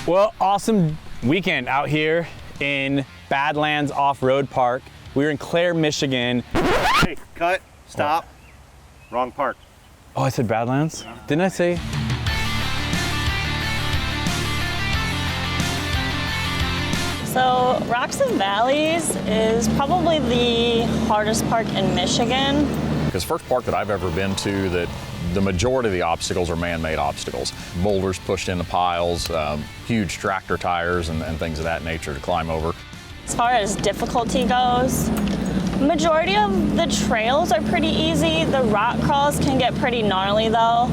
Well, awesome weekend out here in Badlands Off-Road Park. We were in Clare, Michigan. Hey, cut, stop. Wrong park. Oh, I said Badlands? Didn't I say? So Rocks and Valleys is probably the hardest park in Michigan. It's the first park that I've ever been to that the majority of the obstacles are man-made obstacles. Boulders pushed into piles, huge tractor tires and things of that nature to climb over. As far as difficulty goes, majority of the trails are pretty easy. The rock crawls can get pretty gnarly though.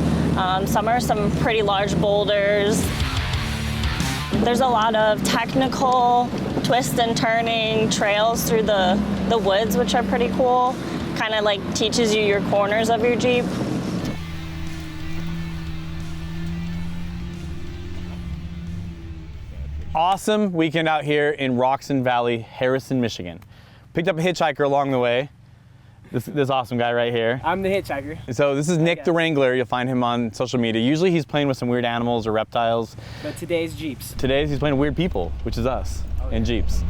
Some are some pretty large boulders. There's a lot of technical twist and turning trails through the woods, which are pretty cool. Kind of like teaches you your corners of your Jeep. Awesome weekend out here in Rocks and Valley, Harrison, Michigan. Picked up a hitchhiker along the way. This awesome guy right here. I'm the hitchhiker. So this is Nick the Wrangler. You'll find him on social media. Usually he's playing with some weird animals or reptiles. But today's Jeeps. Today he's playing with weird people, which is us, and Jeeps.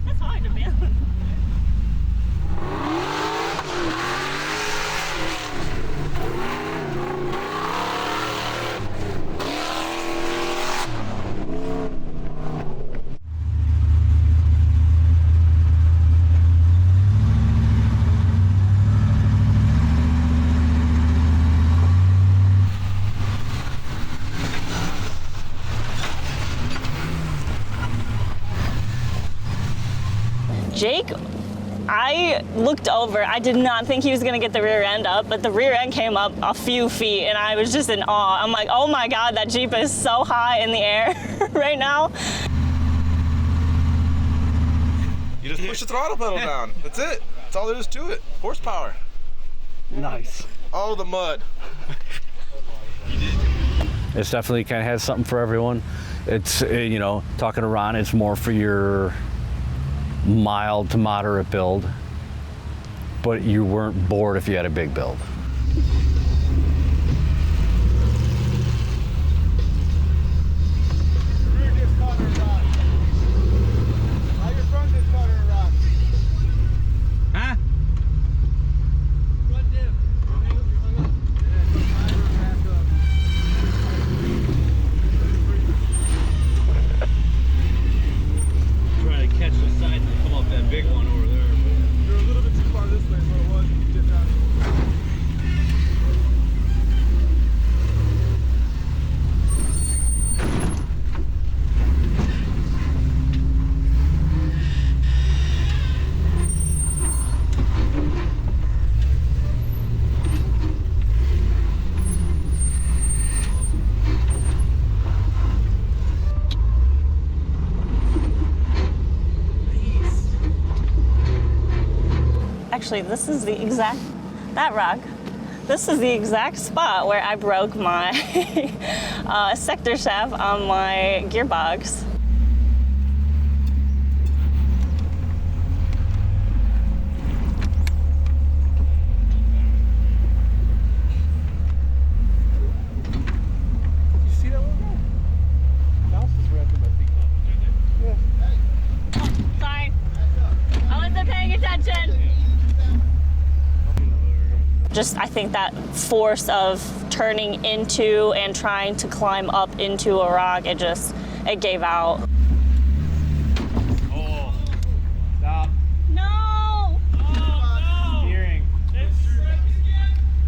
That's hard to balance. Jake, I looked over. I did not think he was gonna get the rear end up, but the rear end came up a few feet and I was just in awe. I'm like, oh my God, that Jeep is so high in the air right now. You just push the throttle pedal down. That's it. That's all there is to it. Horsepower. Nice. All the mud. It's definitely kind of has something for everyone. It's, you know, talking to Ron, it's more for your mild to moderate build, but you weren't bored if you had a big build. Huh? Try to catch the side and come up that big one over there. You're a little bit too far this way is what it was. You did that. Actually, this is the exact, that rock, this is the exact spot where I broke my sector shaft on my gearbox. You see that one guy? Mouse is right under my feet. Yeah. Sorry, I wasn't paying attention. Just, I think that force of turning into and trying to climb up into a rock, it gave out. Oh, stop. No! Oh, no! Steering. It's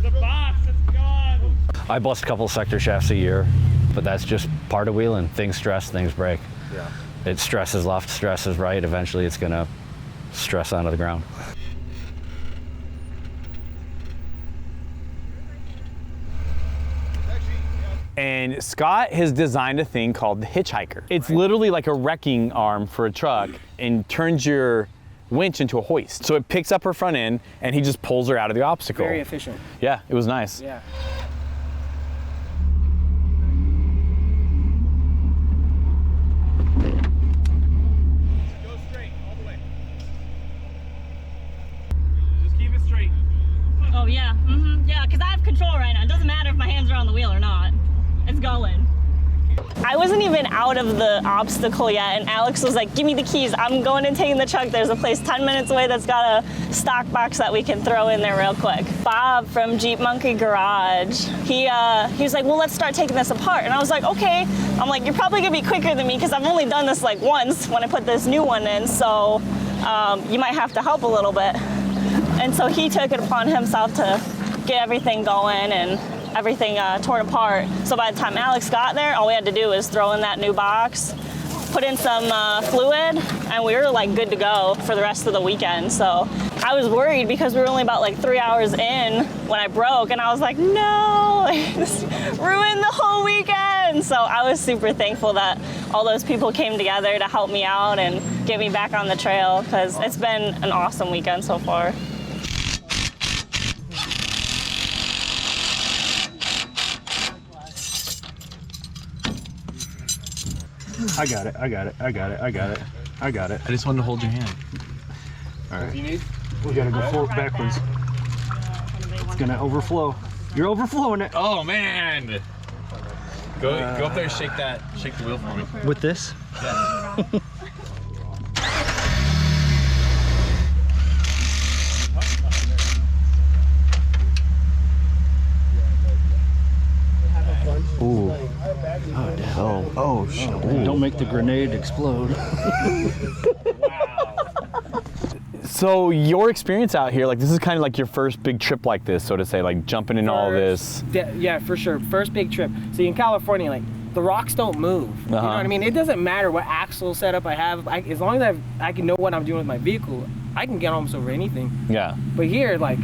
the box, it's gone. I bust a couple sector shafts a year, but that's just part of wheeling. Things stress, things break. Yeah. It stresses left, stresses right. Eventually it's gonna stress onto the ground. And Scott has designed a thing called the hitchhiker. It's literally like a wrecking arm for a truck and turns your winch into a hoist. So it picks up her front end and he just pulls her out of the obstacle. Very efficient. Yeah, it was nice. Yeah. Go straight, all the way. Just keep it straight. Oh yeah, yeah, because I have control right now. It doesn't matter if my hands are on the wheel or not. It's going. I wasn't even out of the obstacle yet, and Alex was like, give me the keys. I'm going and taking the truck. There's a place 10 minutes away that's got a stock box that we can throw in there real quick. Bob from Jeep Monkey Garage, he was like, well, let's start taking this apart. And I was like, okay. I'm like, you're probably gonna be quicker than me because I've only done this like once when I put this new one in, so you might have to help a little bit. And so he took it upon himself to get everything going and everything torn apart. So by the time Alex got there, all we had to do was throw in that new box, put in some fluid, and we were like good to go for the rest of the weekend. So I was worried because we were only about like 3 hours in when I broke, and I was like, no, it's ruined the whole weekend. So I was super thankful that all those people came together to help me out and get me back on the trail, because it's been an awesome weekend so far. I got it. I just wanted to hold your hand. All right. We gotta go backwards. It's gonna overflow. You're overflowing it. Oh man! Go up there and shake the wheel for me. With this? Yeah. Ooh. Oh shit. Don't make the grenade explode. So your experience out here, like this is kind of like your first big trip like this, so to say, like jumping in all this. Yeah, for sure. First big trip. See, in California, like, the rocks don't move. You know what I mean? It doesn't matter what axle setup I have. As long as I can know what I'm doing with my vehicle, I can get almost over anything. Yeah. But here, like,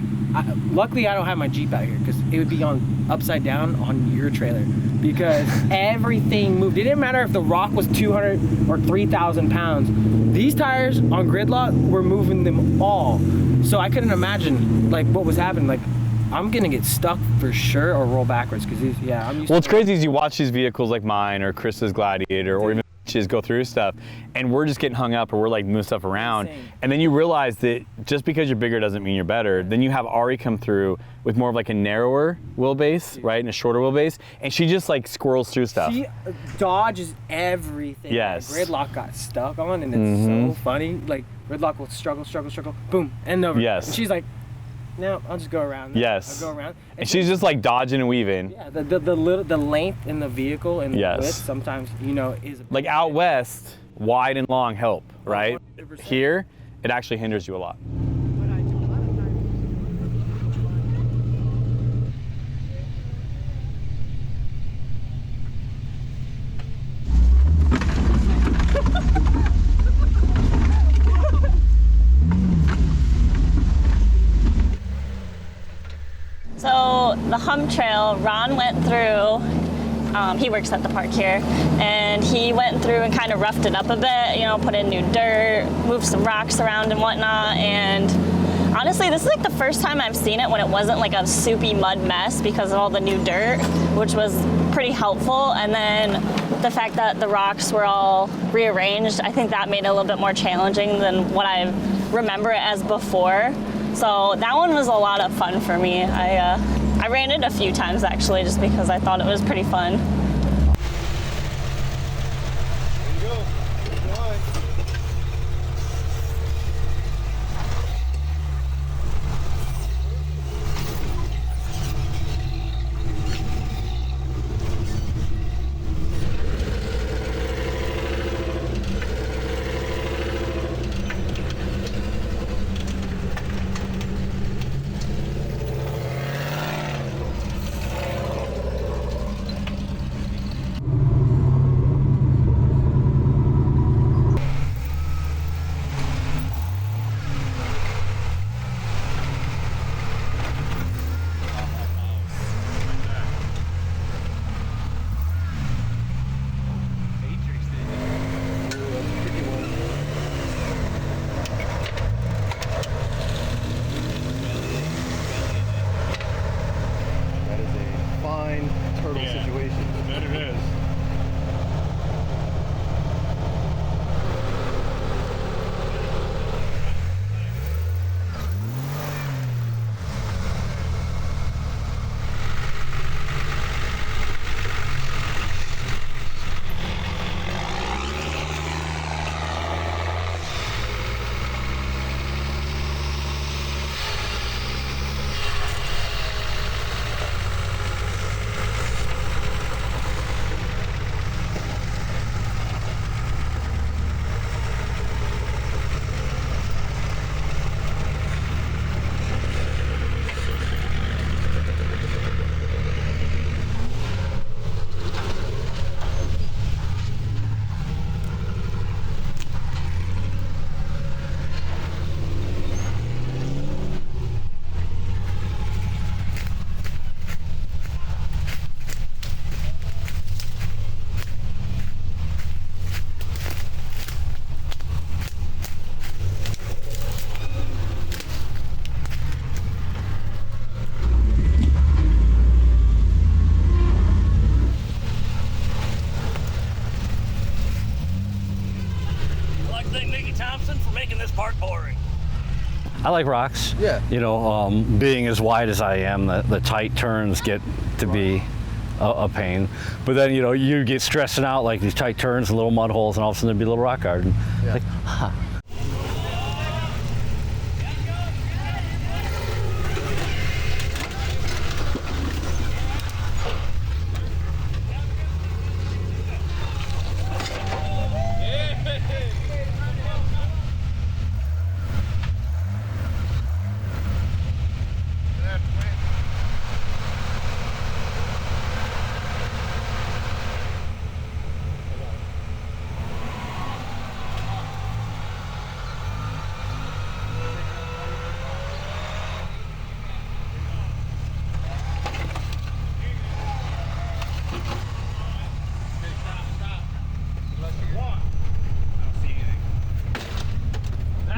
luckily I don't have my Jeep out here, because it would be on upside down on your trailer, because everything moved. It didn't matter if the rock was 200 or 3,000 pounds. These tires on gridlock were moving them all. So I couldn't imagine like what was happening. Like, I'm gonna get stuck for sure or roll backwards, because I'm used Well, it's to crazy is you watch these vehicles like mine or Chris's Gladiator or even go through stuff, and we're just getting hung up or we're like moving stuff around. Insane. And then you realize that just because you're bigger doesn't mean you're better. Then you have Ari come through with more of like a narrower wheelbase, right, and a shorter wheelbase, and she just like squirrels through stuff. She dodges everything. Yes. Like, gridlock got stuck on, and it's so funny. Like, gridlock will struggle, boom, and over. Yes. And she's like, no, I'll just go around. Yes. I'll go around. And she's just like dodging and weaving. Yeah, the length in the vehicle and the Yes. width sometimes, is a Like out west, wide and long help, right? 100%. Here, it actually hinders you a lot. So the hump trail, Ron went through, he works at the park here, and he went through and kind of roughed it up a bit, put in new dirt, moved some rocks around and whatnot, and honestly, this is like the first time I've seen it when it wasn't like a soupy mud mess because of all the new dirt, which was pretty helpful. And then the fact that the rocks were all rearranged, I think that made it a little bit more challenging than what I remember it as before. So that one was a lot of fun for me. I ran it a few times actually, just because I thought it was pretty fun. I like rocks. Yeah. You know, being as wide as I am, the tight turns get to be a pain. But then, you know, you get stressing out like these tight turns and little mud holes, and all of a sudden there'd be a little rock garden. Yeah. Like, ha.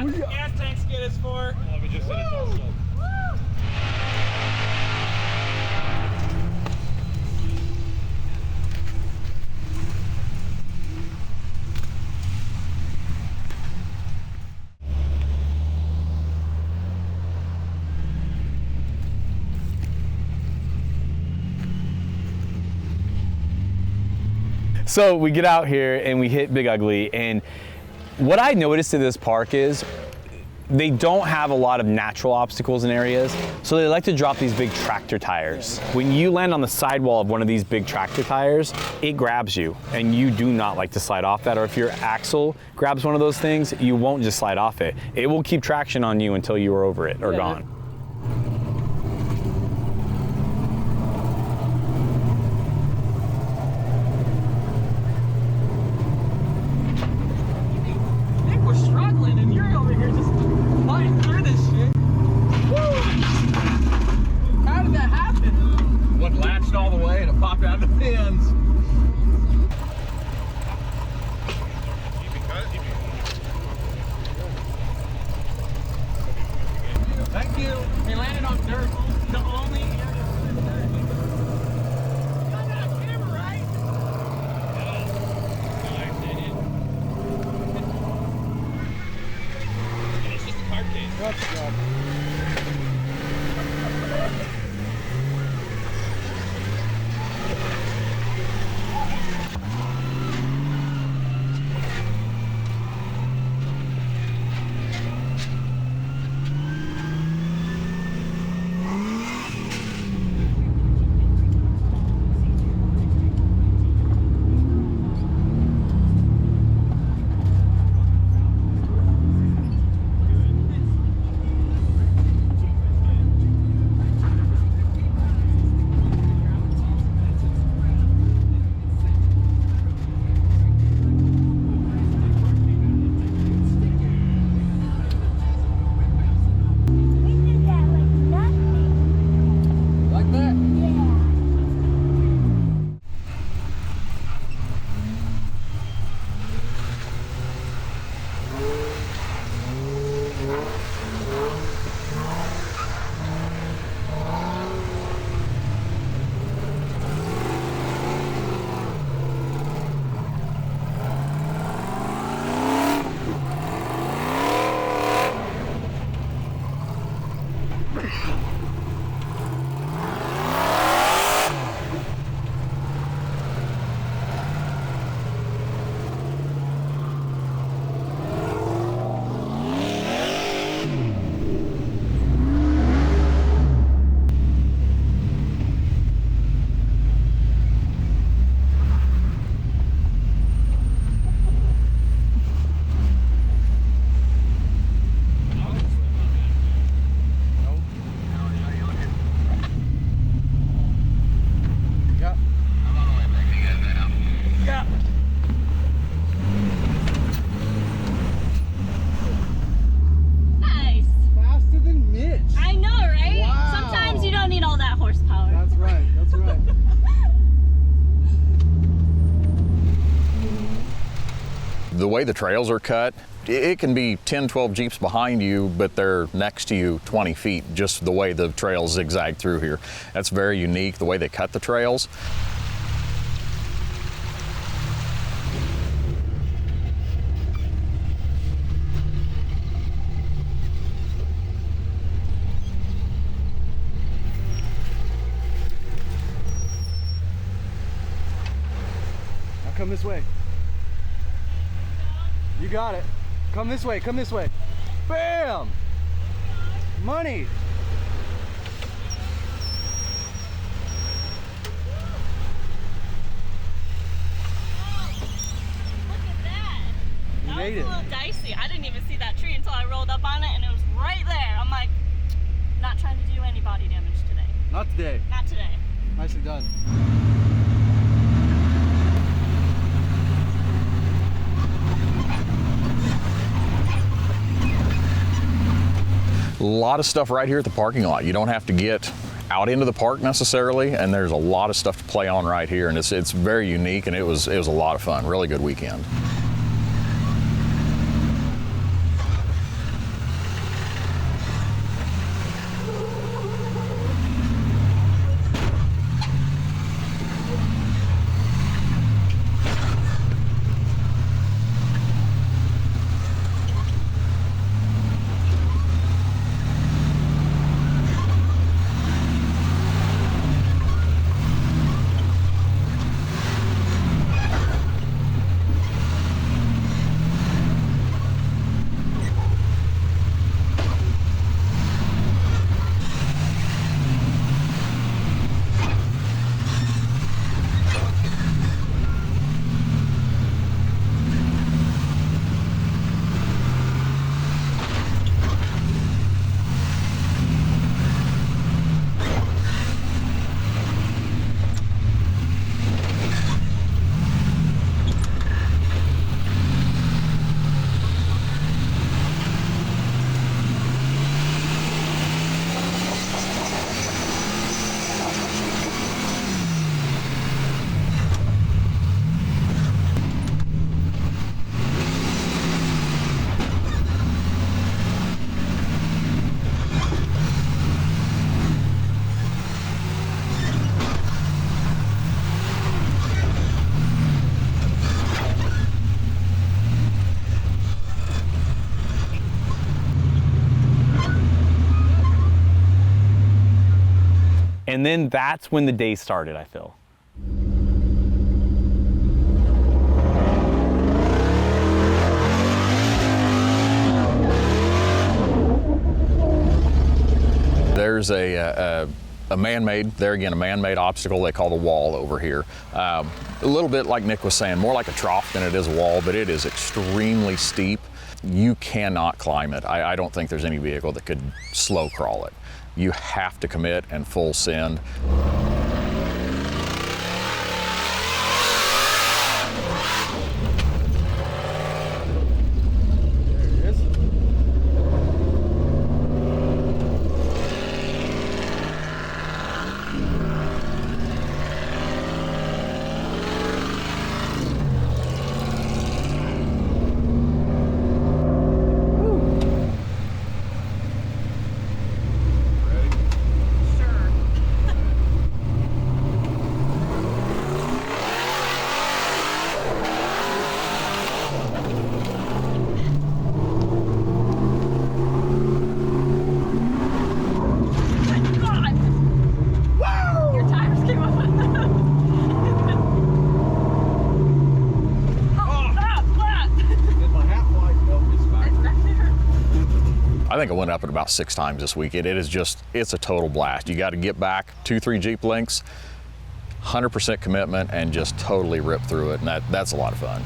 That's what the gas tank skid is for. Well, we just said it's also. So we get out here and we hit Big Ugly, and what I noticed in this park is they don't have a lot of natural obstacles in areas, so they like to drop these big tractor tires. When you land on the sidewall of one of these big tractor tires, it grabs you, and you do not like to slide off that, or if your axle grabs one of those things, you won't just slide off it. It will keep traction on you until you are over it or gone. We're struggling and you're over here just fighting through this shit. Woo! How did that happen? What latched all the way and it popped out the pins. Thank you. They landed on dirt. The only area with dirt. You got that on camera, right? It's just a card case. The way the trails are cut, it can be 10, 12 Jeeps behind you, but they're next to you 20 feet, just the way the trails zigzag through here. That's very unique, the way they cut the trails. this way. You got it. Come this way, come this way. Bam! Money! That was made a it. little dicey. I didn't even see that tree until I rolled up on it and it was right there. I'm like, not trying to do any body damage today. Not today. Not today. Nicely done. A lot of stuff right here at the parking lot. You don't have to get out into the park necessarily, and there's a lot of stuff to play on right here, and it's very unique, and it was a lot of fun. Really good weekend. And then that's when the day started, I feel. There's a man-made, there again, a man-made obstacle they call the wall over here. A little bit like Nick was saying, more like a trough than it is a wall, but it is extremely steep. You cannot climb it. I don't think there's any vehicle that could slow crawl it. You have to commit and full send. I think I went up it about 6 times this weekend. It is just, it's a total blast. You got to get back 2-3 Jeep links, 100% commitment, and just totally rip through it, and that's a lot of fun.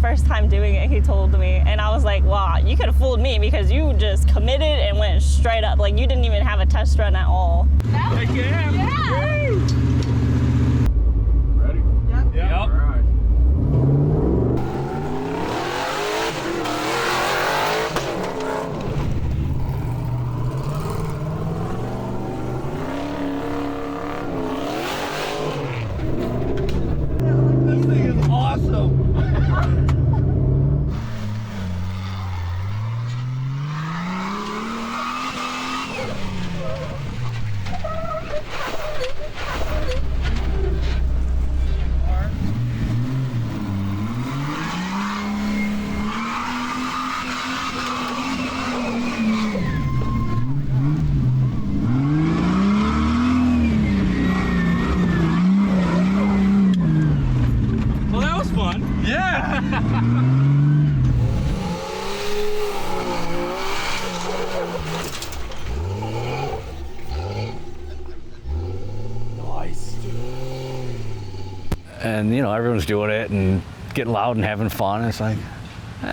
First time doing it, he told me, and I was like, wow, you could have fooled me because you just committed and went straight up. Like, you didn't even have a test run at all. Heck yeah! Yeah! Ready? Yep. Yep. All right. This thing is awesome! Yeah! And you know, everyone's doing it and getting loud and having fun. It's like,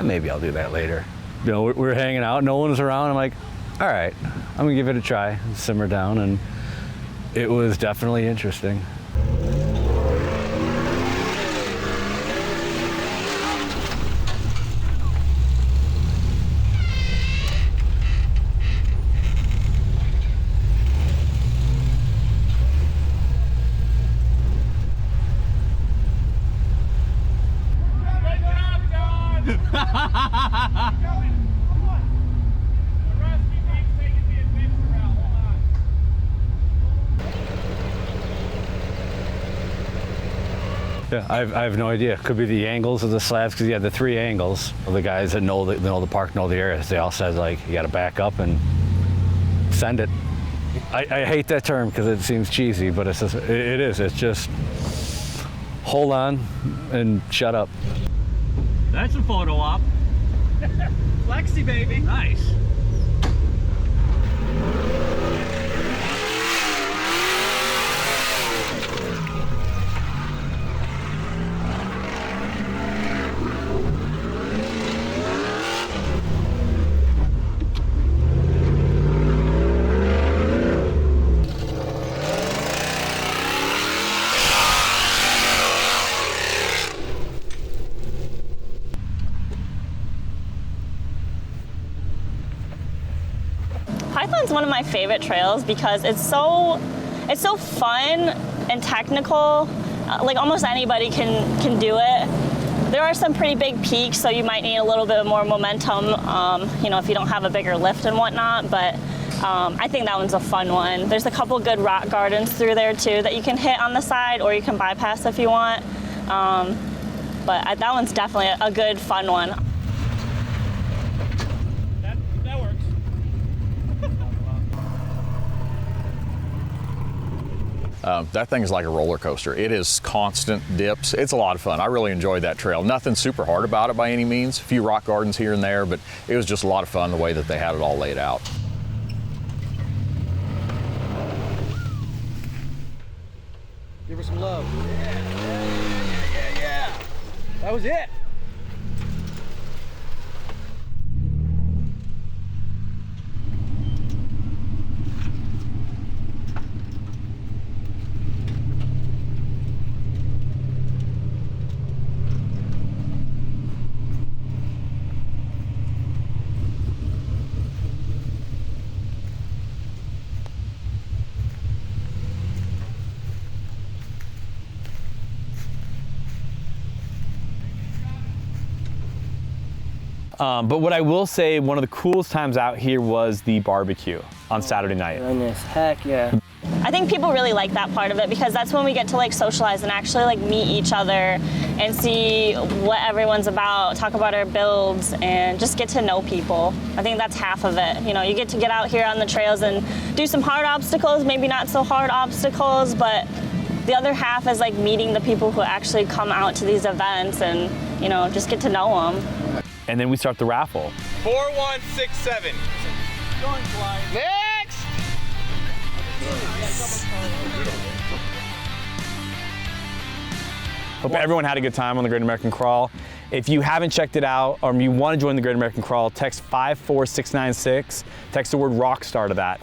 maybe I'll do that later. You know, we're hanging out, no one's around. I'm like, all right, I'm gonna give it a try, simmer down, and it was definitely interesting. Yeah, I have no idea. Could be the angles of the slabs, because you had the 3 angles. The guys that know the park, know the area, they all said, like, you got to back up and send it. I hate that term because it seems cheesy, but it's just, it is. It's just hold on and shut up. That's a photo op. Flexi, baby. Nice. Python's one of my favorite trails because it's so fun and technical. Like almost anybody can do it. There are some pretty big peaks, so you might need a little bit more momentum, you know, if you don't have a bigger lift and whatnot, but I think that one's a fun one. There's a couple good rock gardens through there too that you can hit on the side, or you can bypass if you want. But that one's definitely a good, fun one. That works. That thing is like a roller coaster. It is constant dips. It's a lot of fun. I really enjoyed that trail. Nothing super hard about it by any means. A few rock gardens here and there, but it was just a lot of fun the way that they had it all laid out. Give her some love. Yeah. That was it. But what I will say, one of the coolest times out here was the barbecue on Saturday night. Goodness, heck yeah. I think people really like that part of it because that's when we get to like socialize and actually like meet each other and see what everyone's about, talk about our builds, and just get to know people. I think that's half of it. You know, you get to get out here on the trails and do some hard obstacles, maybe not so hard obstacles, but the other half is like meeting the people who actually come out to these events and, you know, just get to know them. And then we start the raffle. 4167. Next! Hope everyone had a good time on the Great American Crawl. If you haven't checked it out or you want to join the Great American Crawl, text 54696. Text the word Rockstar to that.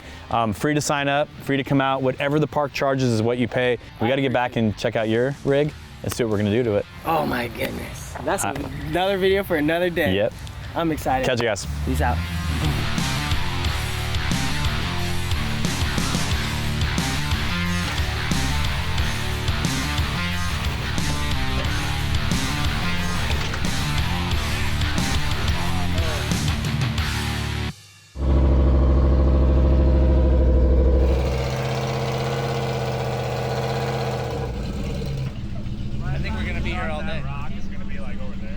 Free to sign up, free to come out. Whatever the park charges is what you pay. We got to get back and check out your rig and see what we're going to do to it. Oh my goodness. That's another video for another day. Yep. I'm excited. Catch you guys. Peace out. I think we're gonna be here all day. Rock is gonna be like over there.